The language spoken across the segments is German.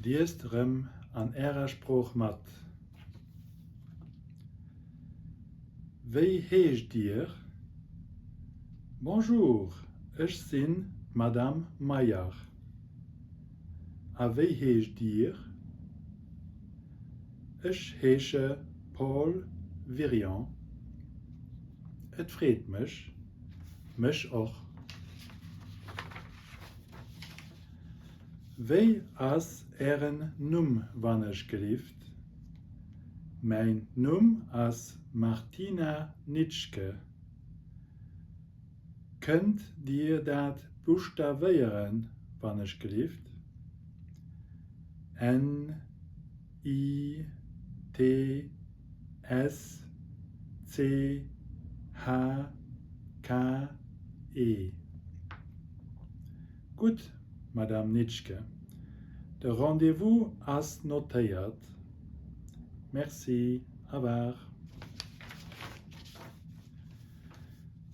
Diestrem an ihrer Spruch mat. Wei heecht dir? Bonjour, ich bin Madame Meyer. A wei heecht dir? Ich heiße Paul Virion. Et freut mich auch. Wei as Ihren Numm wann ich gelieft? Mein Numm as Martina Nitschke. Könnt dir dat buchstabieren, wann ich gelieft? N I T S C H K E. Gut, Madame Nitschke. De Rendezvous as notiert. Merci, au revoir.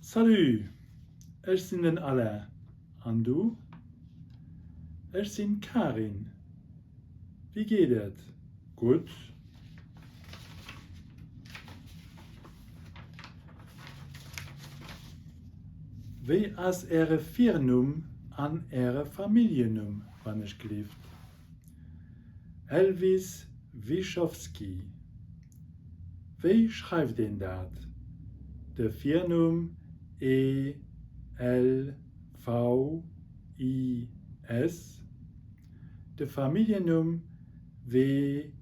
Salut, ich bin den Alain. Und du? Ich bin Karin. Wie geht es? Gut. Wie as Ihre Firnum an Ihre Familiennum, wann ich gelieft? Elvis Wischowski. Wie schreibt den dat? Der Firnum E-L-V-I-S. Der Familiennum W-I-C-H-O-W-S-K-Y.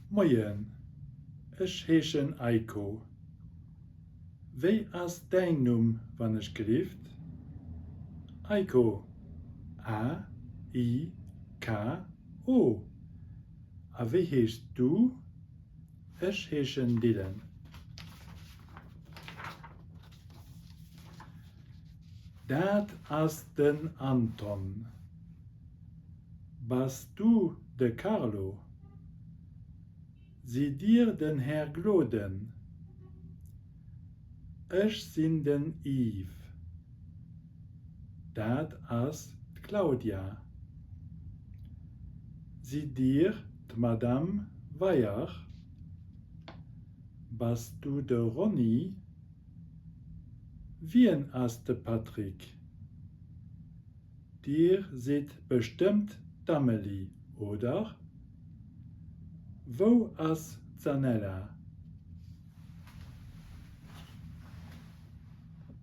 Moin, ich heiße Eiko. Wie as dein Num, wann ich gelieft? Eiko. A-I-K-O. A wie heißt du? Ich heiße Dylan. Dat as den Anton. Bist du de Carlo? Sie dir den Herr Gloden? Ich bin den Yves. Dat as Claudia. Sie dir Madame Weyer? Bist du de Ronny? Wien as de Patrick? Dir seht bestimmt Dameli, oder? Wo as Zanella?